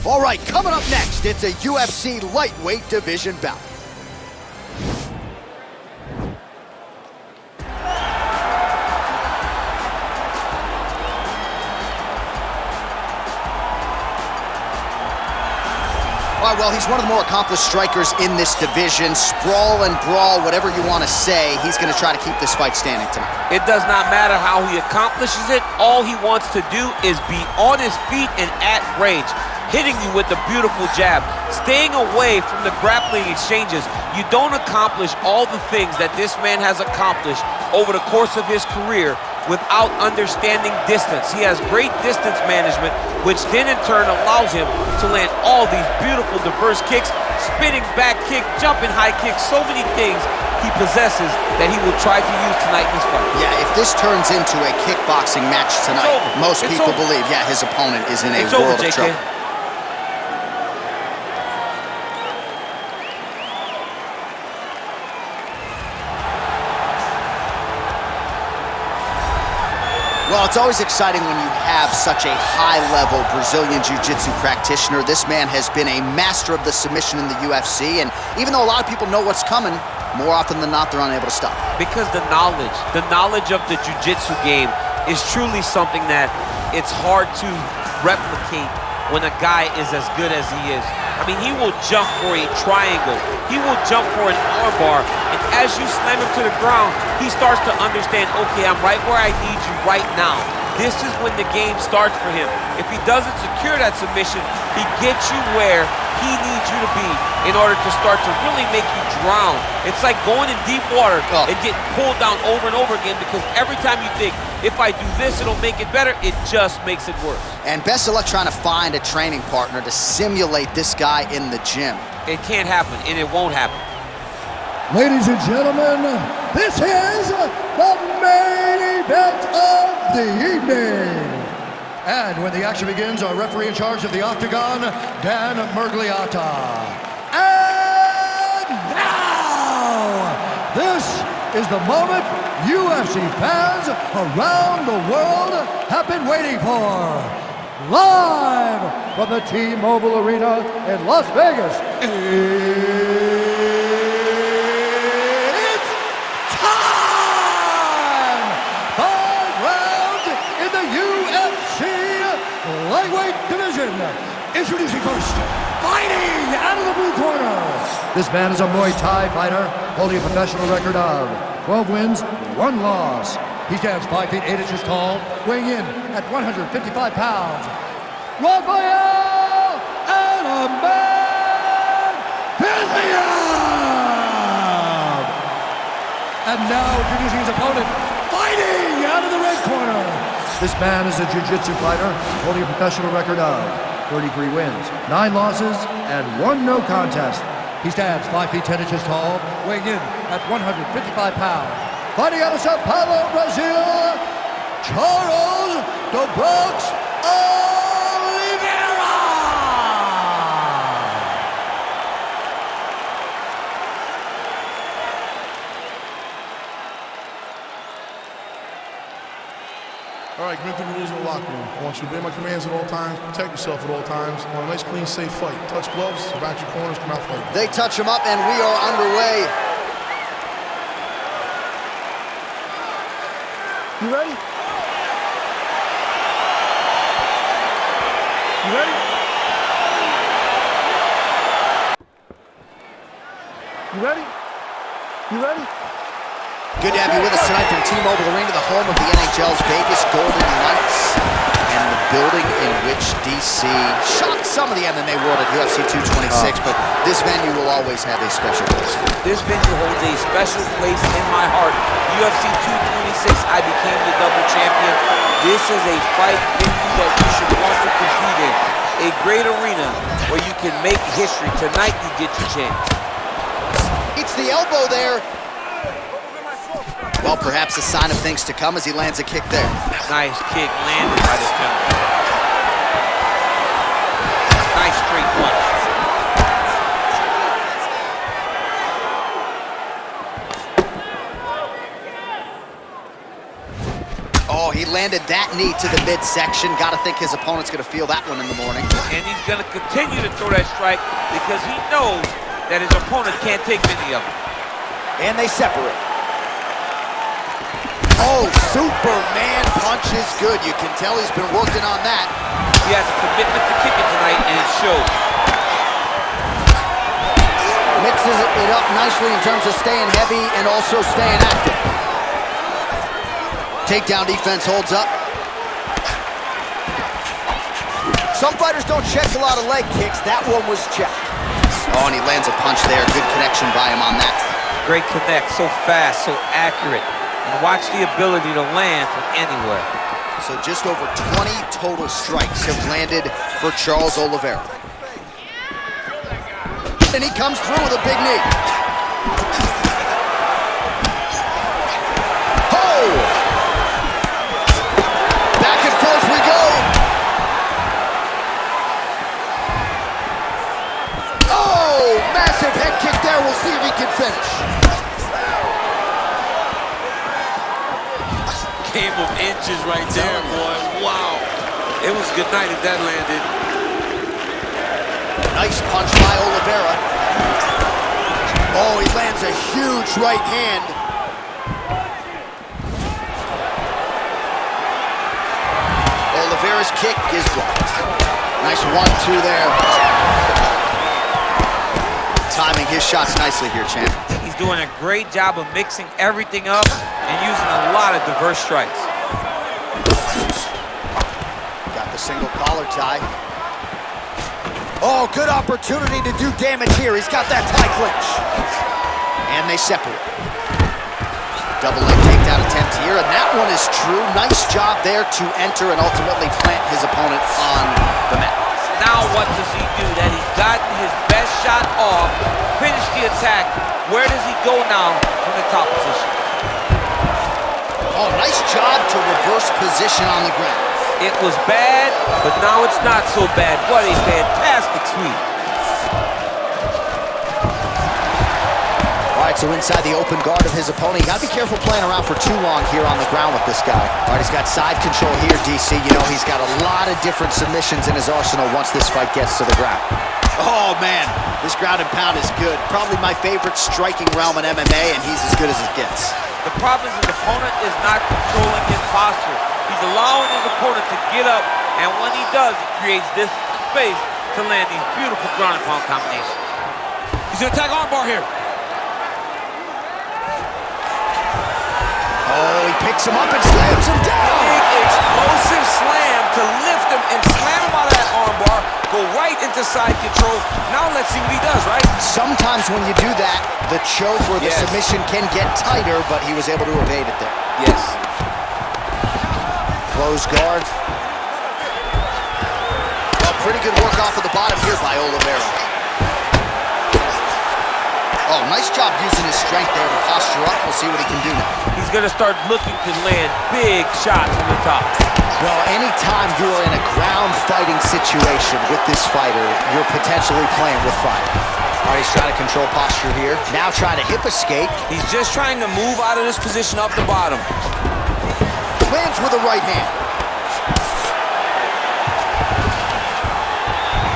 All right, coming up next, it's a UFC lightweight division bout. All right, well, he's one of the more accomplished strikers in this division. Sprawl and brawl, whatever you want to say, he's going to try to keep this fight standing tonight. It does not matter how he accomplishes it. All he wants to do is be on his feet and at range, hitting you with the beautiful jab, staying away from the grappling exchanges. You don't accomplish all the things that this man has accomplished over the course of his career without understanding distance. He has great distance management, which then in turn allows him to land all these beautiful diverse kicks, spinning back kick, jumping high kicks, so many things he possesses that he will try to use tonight in this fight. Yeah, if this turns into a kickboxing match tonight, most people believe, yeah, his opponent is in a world of trouble. Well, it's always exciting when you have such a high-level Brazilian Jiu-Jitsu practitioner. This man has been a master of the submission in the UFC, and even though a lot of people know what's coming, more often than not, they're unable to stop. Because the knowledge of the Jiu-Jitsu game is truly something that it's hard to replicate when a guy is as good as he is. I mean, he will jump for a triangle. He will jump for an armbar. And as you slam him to the ground, he starts to understand, okay, I'm right where I need you right now. This is when the game starts for him. If he doesn't secure that submission, he gets you where he needs you to be in order to start to really make you drown. It's like going in deep water and getting pulled down over and over again, because every time you think, if I do this, it'll make it better, it just makes it worse. And best of luck trying to find a training partner to simulate this guy in the gym. It can't happen, and it won't happen. Ladies and gentlemen, this is the main event of the evening. And when the action begins, our referee in charge of the Octagon, Dan Mergliata. And now, this is the moment UFC fans around the world have been waiting for. Live from the T-Mobile Arena in Las Vegas. It's time! 5 rounds in the UFC lightweight division. Introducing first, fighting out of the blue corner. This man is a Muay Thai fighter, holding a professional record of 12 wins, 1 loss. He stands 5 feet 8 inches tall, weighing in at 155 pounds. Rafael Fiziev! And now introducing his opponent, fighting out of the red corner. This man is a jiu-jitsu fighter, holding a professional record of 33 wins, 9 losses, and 1 no contest. He stands 5 feet 10 inches tall, weighing in at 155 pounds. Fighting out of Sao Paulo, Brazil, Charles Oliveira! All right, commit the rules in the locker room. I want you to obey my commands at all times, protect yourself at all times. I want a nice, clean, safe fight. Touch gloves, back your corners, come out fighting. They touch him up, and we are underway. You ready? You ready? You ready? You ready? Good to have you with us tonight from T-Mobile Arena, the home of the NHL's Vegas Golden Knights, and the building in which DC shocked some of the MMA world at UFC 226, but this venue will always have a special place for you. This venue holds a special place in my heart. UFC 226, I became the double champion. This is a fight venue that you should want to compete in. A great arena where you can make history. Tonight you get your chance. It's the elbow there. Well, perhaps a sign of things to come as he lands a kick there. Nice kick landed by this gentleman. Nice straight punch. Oh, he landed That knee to the midsection. Got to think his opponent's going to feel that one in the morning. And he's going to continue to throw that strike because he knows that his opponent can't take many of them. And they separate. Oh, Superman punch is good. You can tell he's been working on that. He has a commitment to kicking tonight, and it shows. Mixes it up nicely in terms of staying heavy and also staying active. Takedown defense holds up. Some fighters don't check a lot of leg kicks. That one was checked. Oh, and he lands a punch there. Good connection by him on that. Great connect, so fast, so accurate. And watch the ability to land from anywhere. So just over 20 total strikes have landed for Charles Oliveira. And he comes through with a big knee. Oh! Back and forth we go. Oh! Massive head kick there. We'll see if he can finish. Game of inches right there, boy. Wow. It was good night if that landed. Nice punch by Oliveira. Oh, he lands a huge right hand. Oliveira's kick is blocked. Nice 1-2 there. Timing his shots nicely here, champ. He's doing a great job of mixing everything up and using a lot of diverse strikes. Got the single collar tie. Oh, good opportunity to do damage here. He's got that tie clinch. And they separate. Double leg takedown attempt here, and that one is true. Nice job there to enter and ultimately plant his opponent on the mat. Now what does he do? That he's gotten his best shot off, finished the attack. Where does he go now from the top position? Oh, nice job to reverse position on the ground. It was bad, but now it's not so bad. What a fantastic sweep. All right, so inside the open guard of his opponent. You gotta be careful playing around for too long here on the ground with this guy. All right, he's got side control here, DC. You know, he's got a lot of different submissions in his arsenal once this fight gets to the ground. Oh, man, this ground and pound is good. Probably my favorite striking realm in MMA, and he's as good as it gets. The problem is his opponent is not controlling his posture. He's allowing his opponent to get up, and when he does, it creates this space to land these beautiful ground and pound combinations. He's gonna attack armbar here. Oh, he picks him up and slams him down. Big explosive slam to lift him and slam him out of that armbar, go right into side control. Now let's see what he does, right? Sometimes when you do that, the choke or the submission can get tighter, but he was able to evade it there. Yes. Close guard. Oh, pretty good work off of the bottom here by Oliveira. Oh, nice job using his strength there to posture up. We'll see what he can do now. He's going to start looking to land big shots from the top. Well, anytime you are in a ground fighting situation with this fighter, you're potentially playing with fire. All right, he's trying to control posture here. Now trying to hip escape. He's just trying to move out of this position up the bottom. Lands with a right hand.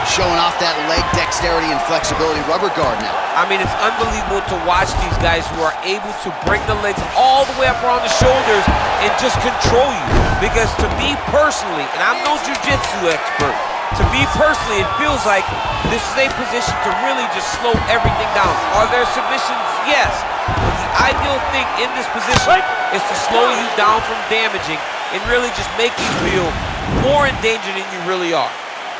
Showing off that leg dexterity and flexibility rubber guard now. I mean, it's unbelievable to watch these guys who are able to bring the legs all the way up around the shoulders and just control you. Because to me personally, and I'm no jiu-jitsu expert, to me personally, it feels like this is a position to really just slow everything down. Are there submissions? Yes. But the ideal thing in this position is to slow you down from damaging and really just make you feel more in danger than you really are.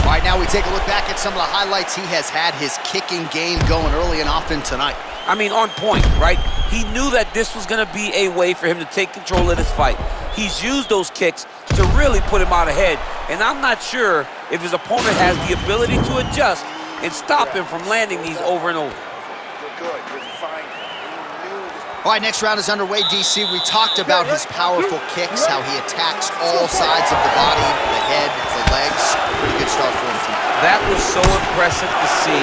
All right, now we take a look back at some of the highlights. He has had his kicking game going early and often tonight. I mean, on point, right? He knew that this was going to be a way for him to take control of this fight. He's used those kicks to really put him out ahead. And I'm not sure if his opponent has the ability to adjust and stop him from landing these over and over. You're good. You're fine. All right, next round is underway, DC. We talked about his powerful kicks, how he attacks all sides of the body, the head, the legs. Pretty good start for him tonight. That was so impressive to see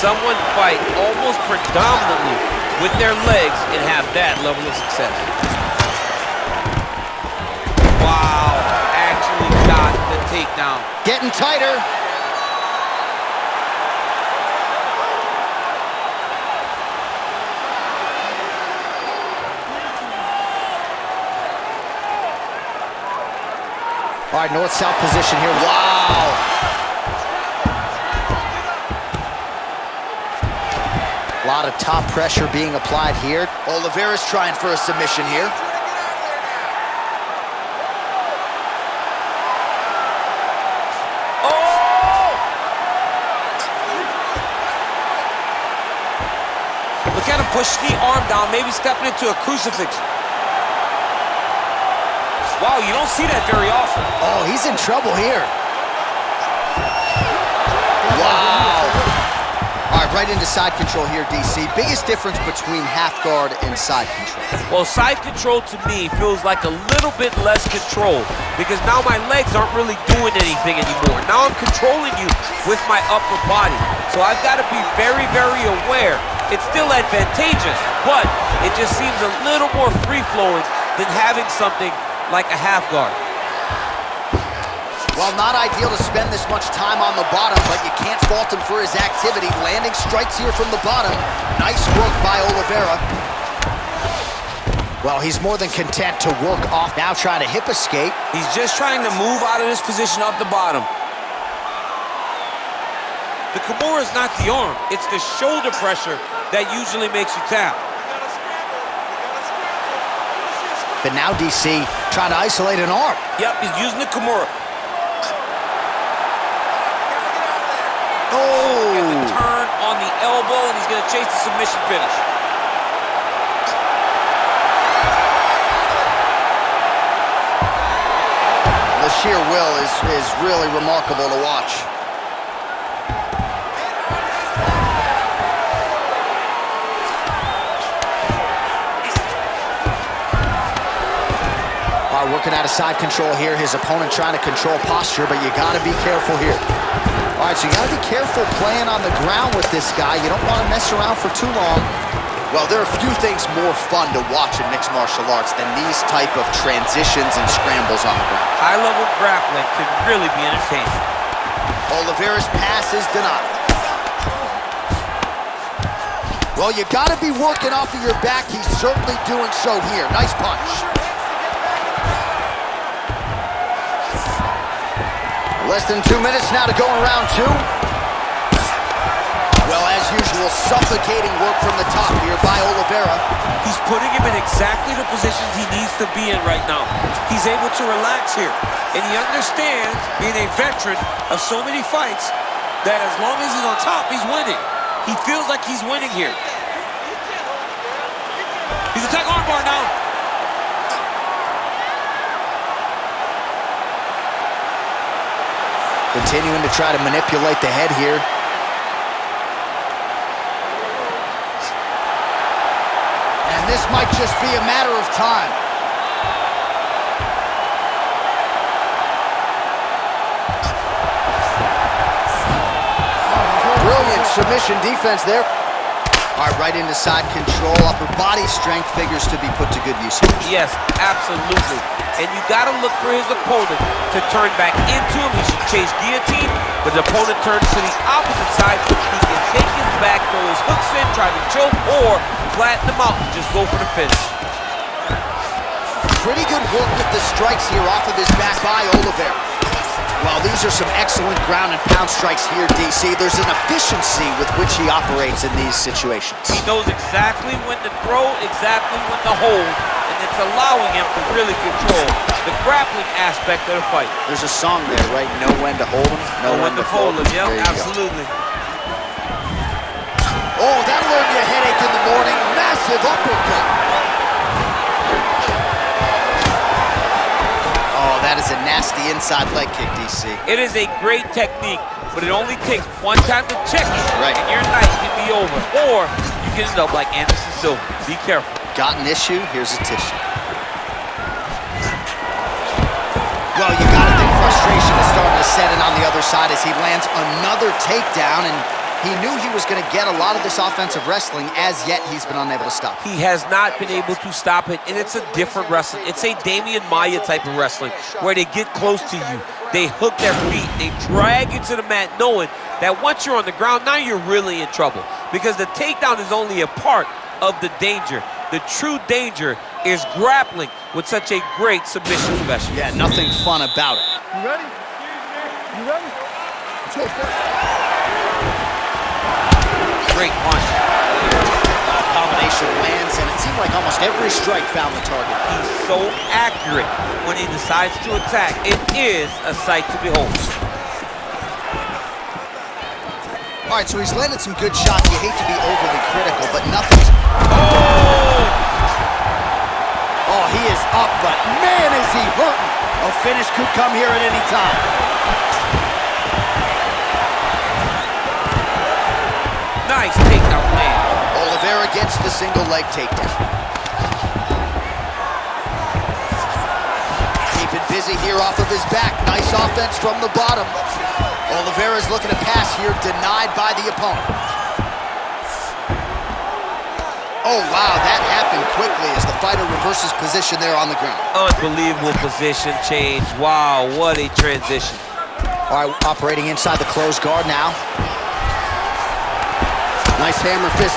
someone fight almost predominantly with their legs and have that level of success. Wow. takedown. Getting tighter. All right, north-south position here. Wow. A lot of top pressure being applied here. Oliveira's trying for a submission here. Oh! Look at him pushing the arm down, maybe stepping into a crucifix. Wow, you don't see that very often. Oh, he's in trouble here. Wow. All right, right into side control here, DC. Biggest difference between half guard and side control? Well, side control to me feels like a little bit less control because now my legs aren't really doing anything anymore. Now I'm controlling you with my upper body. So I've got to be very, very aware. It's still advantageous, but it just seems a little more free-flowing than having something like a half guard. Well, not ideal to spend this much time on the bottom, but you can't fault him for his activity. Landing strikes here from the bottom. Nice work by Oliveira. Well, he's more than content to work off. Now trying to hip escape. He's just trying to move out of this position off the bottom. The Kamaru is not the arm. It's the shoulder pressure that usually makes you tap. But now DC trying to isolate an arm. Yep, he's using the Kamaru. Oh! Get the turn on the elbow, and he's going to chase the submission finish. The sheer will is really remarkable to watch. Working out of side control here. His opponent trying to control posture, but you got to be careful here. All right, so you got to be careful playing on the ground with this guy. You don't want to mess around for too long. Well, there are few things more fun to watch in mixed martial arts than these type of transitions and scrambles on the ground. High-level grappling can really be entertaining. Oliveira's pass is denied. Well, you got to be working off of your back. He's certainly doing so here. Nice punch. Less than 2 minutes now to go in round two. Well, as usual, suffocating work from the top here by Oliveira. He's putting him in exactly the positions he needs to be in right now. He's able to relax here. And he understands, being a veteran of so many fights, that as long as he's on top, he's winning. He feels like he's winning here. He's attacking armbar now. Continuing to try to manipulate the head here. And this might just be a matter of time. Brilliant submission defense there. All right, right into side control. Upper body strength figures to be put to good use here. Yes, absolutely. And you got to look for his opponent to turn back into him. He should chase guillotine, but the opponent turns to the opposite side. He can take his back, throw his hooks in, try to choke, or flatten him out and just go for the finish. Pretty good work with the strikes here off of his back by Oliveira. Well, these are some excellent ground and pound strikes here, DC. There's an efficiency with which he operates in these situations. He knows exactly when to throw, exactly when to hold, and it's allowing him to really control the grappling aspect of the fight. There's a song there, right? Know when to hold him, know when to fold him. Yep, absolutely. Oh, that'll earn you a headache in the morning. Massive uppercut. Oh, that is a nasty inside leg kick, DC. It is a great technique, but it only takes one time to check it, right, and your night can be over. Or you can end up like Anderson Silva. Be careful. Got an issue? Here's a tissue. Well, you gotta think frustration is starting to set in on the other side as he lands another takedown, and He knew he was going to get a lot of this offensive wrestling. As yet, he's been unable to stop it. He has not been able to stop it, and it's a different wrestling. It's a Damian Maia type of wrestling, where they get close to you, they hook their feet, they drag you to the mat, knowing that once you're on the ground, now you're really in trouble, because the takedown is only a part of the danger. The true danger is grappling with such a great submission specialist. Yeah, nothing fun about it. You ready? You ready? Let's go. Great punch. Combination lands, and it seemed like almost every strike found the target. He's so accurate when he decides to attack. It is a sight to behold. All right, so he's landed some good shots. You hate to be overly critical, but nothing's... Oh, he is up, but man, is he hurting. A finish could come here at any time. Nice takedown land. Oliveira gets the single leg takedown. Keeping busy here off of his back. Nice offense from the bottom. Oliveira's looking to pass here, denied by the opponent. Oh, wow, that happened quickly as the fighter reverses position there on the ground. Unbelievable position change. Wow, what a transition. All right, operating inside the closed guard now. Nice hammer fist.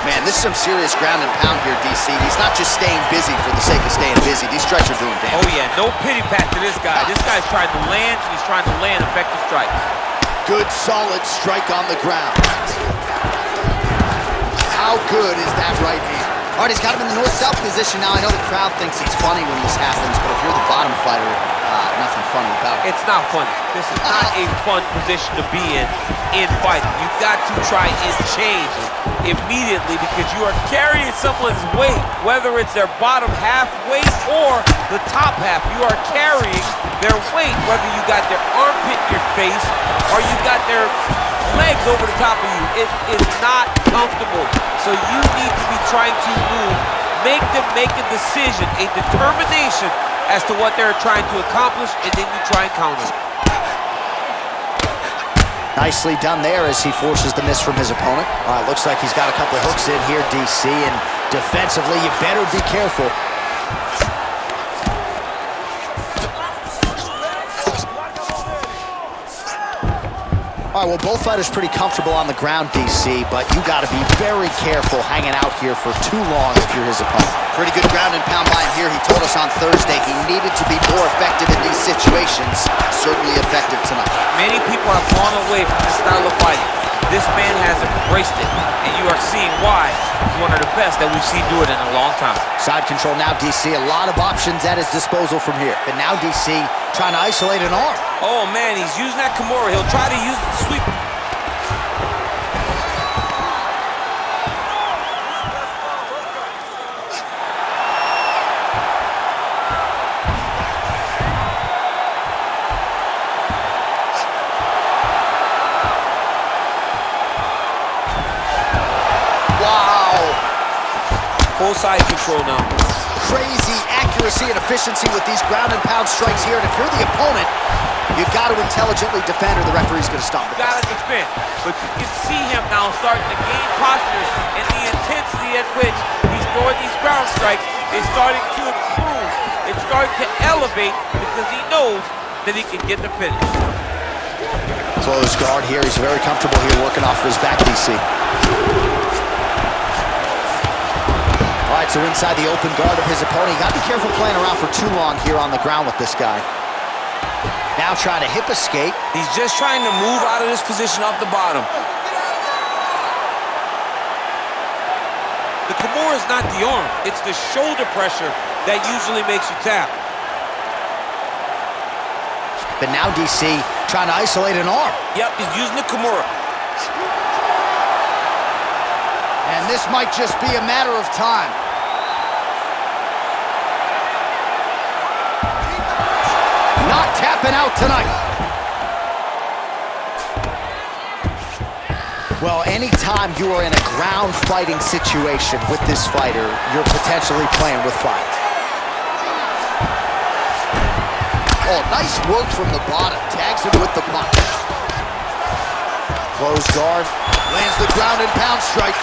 Man, this is some serious ground and pound here, DC. He's not just staying busy for the sake of staying busy. These strikes are doing damage. Oh, yeah, no pity pat to this guy. This guy's trying to land, and he's trying to land effective strikes. Good, solid strike on the ground. How good is that right hand? All right, he's got him in the north-south position now. I know the crowd thinks it's funny when this happens, but if you're the bottom fighter, nothing funny about it. It's not funny. This is not a fun position to be in fighting. You've got to try and change it immediately, because you are carrying someone's weight, whether it's their bottom half weight or the top half. You are carrying their weight, whether you got their armpit in your face or you got their legs over the top of you. It is not comfortable. So you need to be trying to move, make them make a decision, a determination as to what they're trying to accomplish, and then you try and counter. Nicely done there as he forces the miss from his opponent. All right, looks like he's got a couple of hooks in here, DC, and defensively, you better be careful. All right, well, both fighters pretty comfortable on the ground, DC, but you got to be very careful hanging out here for too long if you're his opponent. Pretty good ground and pound by him here. He told us on Thursday he needed to be more effective in these situations. Certainly effective tonight. Many people have gone away from this style of fighting. This man has embraced it, and you are seeing why he's one of the best that we've seen do it in a long time. Side control now, DC. A lot of options at his disposal from here. But now DC trying to isolate an arm. Oh, man, he's using that Kamaru. He'll try to use it to sweep. Full side control now. Crazy accuracy and efficiency with these ground and pound strikes here. And if you're the opponent, you've got to intelligently defend or the referee's going to stop it. Got to defend. But you can see him now starting to gain posture, and the intensity at which he's throwing these ground strikes is starting to improve. It's starting to elevate because he knows that he can get the finish. Closed guard here. He's very comfortable here working off of his back, DC. All right, so inside the open guard of his opponent. You got to be careful playing around for too long here on the ground with this guy. Now trying to hip escape. He's just trying to move out of this position off the bottom. The Kamaru is not the arm. It's the shoulder pressure that usually makes you tap. But now DC trying to isolate an arm. Yep, he's using the Kamaru. And this might just be a matter of time. Not tapping out tonight. Well, anytime you are in a ground fighting situation with this fighter, you're potentially playing with fire. Oh, nice work from the bottom. Tags him with the punch. Close guard, lands the ground and pound strike.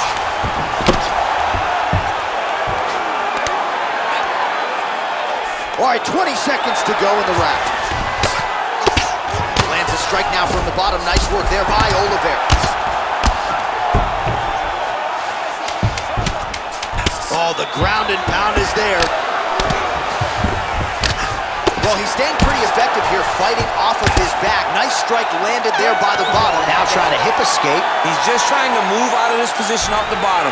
All right, 20 seconds to go in the round. Lands a strike now from the bottom. Nice work there by Oliveira. Oh, the ground and pound is there. Well, he's staying pretty effective here, fighting off of his back. Nice strike landed there by the bottom. Now trying to hip escape. He's just trying to move out of this position off the bottom.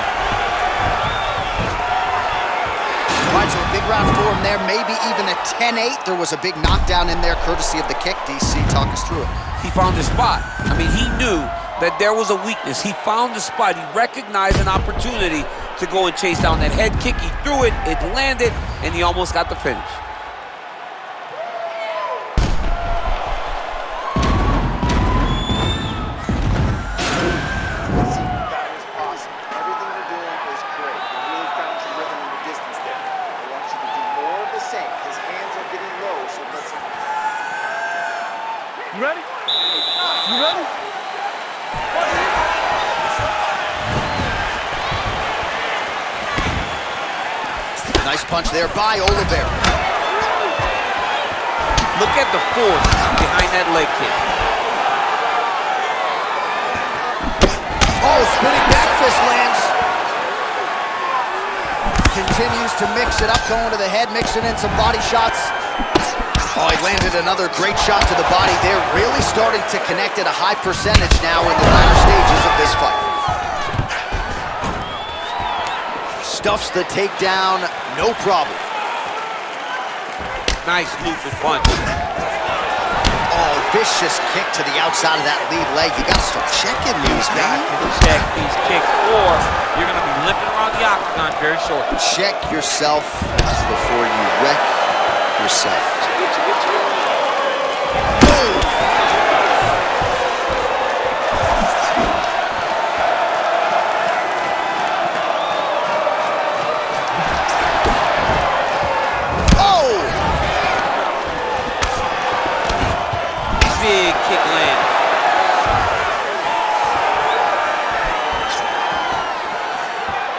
All right, so a big round for him there, maybe even a 10-8. There was a big knockdown in there, courtesy of the kick. DC, talk us through it. He found his spot. I mean, he knew that there was a weakness. He found the spot. He recognized an opportunity to go and chase down that head kick. He threw it, it landed, and he almost got the finish. Nice punch there by Oliveira. Look at the force behind that leg kick. Oh, spinning back fist lands. Continues to mix it up, going to the head, mixing in some body shots. Oh, he landed another great shot to the body. They're really starting to connect at a high percentage now in the latter stages of this fight. Stuffs the takedown, no problem. Nice looping punch. Oh, vicious kick to the outside of that lead leg. You gotta start checking these, man. Check these kicks, or you're gonna be limping around the octagon very short. Check yourself before you wreck yourself. Big kick land.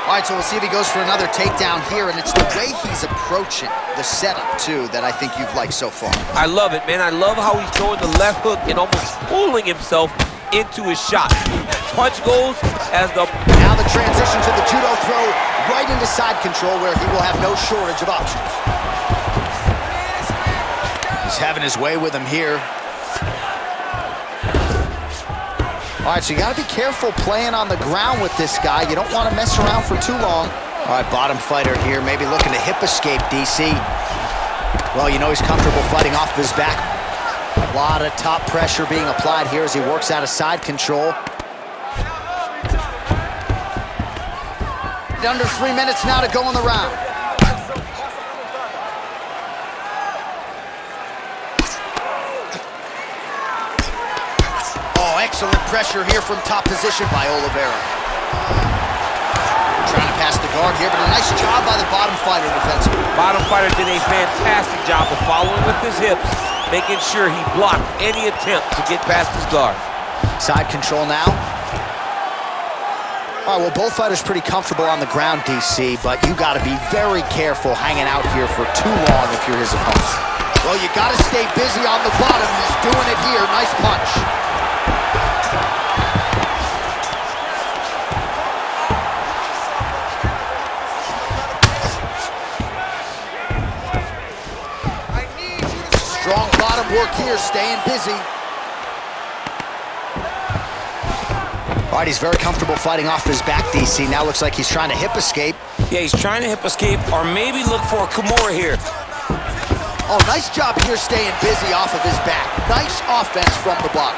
All right, so we'll see if he goes for another takedown here, and it's the way he's approaching the setup, too, that I think you've liked so far. I love it, man. I love how he's throwing the left hook and almost pulling himself into his shot. Punch goes as the... Now the transition to the judo throw right into side control, where he will have no shortage of options. He's having his way with him here. All right, so you gotta be careful playing on the ground with this guy. You don't want to mess around for too long. All right, bottom fighter here, maybe looking to hip escape, DC. Well, you know he's comfortable fighting off his back. A lot of top pressure being applied here as he works out of side control. Under 3 minutes now to go in the round. Oh, excellent pressure here from top position by Oliveira. Trying to pass the guard here, but a nice job by the bottom fighter defensively. Bottom fighter did a fantastic job of following with his hips, making sure he blocked any attempt to get past his guard. Side control now. All right, well, both fighters pretty comfortable on the ground, DC, but you got to be very careful hanging out here for too long if you're his opponent. Well, you got to stay busy on the bottom. He's doing it here. Nice punch. Strong bottom work here, staying busy. All right, he's very comfortable fighting off his back, DC. Now looks like he's trying to hip escape. Yeah, he's trying to hip escape or maybe look for a Kamaru here. Oh, nice job here staying busy off of his back. Nice offense from the bottom.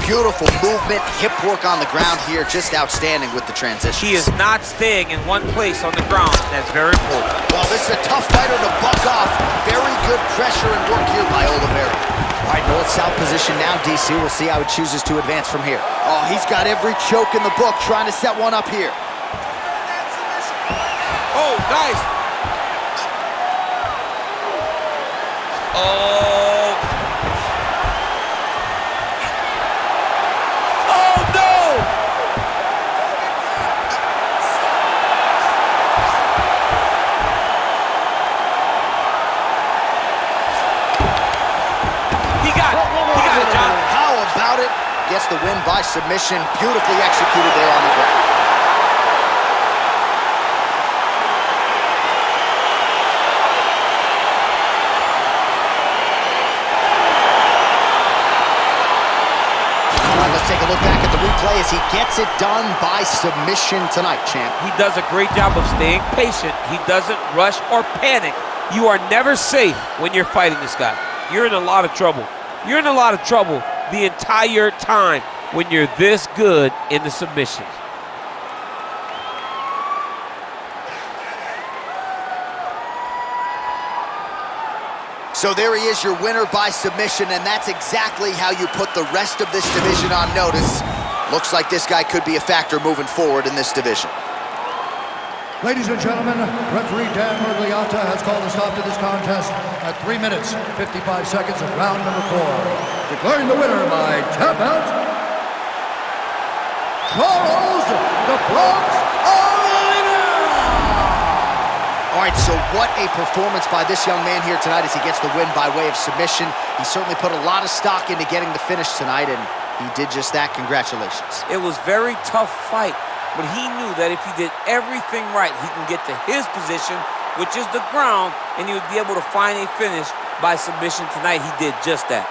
Beautiful movement, hip work on the ground here. Just outstanding with the transition. He is not staying in one place on the ground. That's very important. Well, this is a tough fighter to buck off. Very good pressure and work here by Oliveira. All right, north-south position now, DC. We'll see how he chooses to advance from here. Oh, he's got every choke in the book trying to set one up here. Oh, nice. Oh. gets the win by submission. Beautifully executed there on the ground. Take a look back at the replay as he gets it done by submission tonight, champ. He does a great job of staying patient. He doesn't rush or panic. You are never safe when you're fighting this guy. You're in a lot of trouble. You're in a lot of trouble the entire time when you're this good in the submissions. So there he is, your winner by submission, and that's exactly how you put the rest of this division on notice. Looks like this guy could be a factor moving forward in this division. Ladies and gentlemen, referee Dan Merced has called a stop to this contest at 3 minutes, 55 seconds of round number 4. Declaring the winner by tap out, Charles the Bronx Oliveira! All right, so what a performance by this young man here tonight as he gets the win by way of submission. He certainly put a lot of stock into getting the finish tonight, and he did just that. Congratulations. It was a very tough fight, but he knew that if he did everything right, he can get to his position, which is the ground, and he would be able to find a finish by submission tonight. He did just that.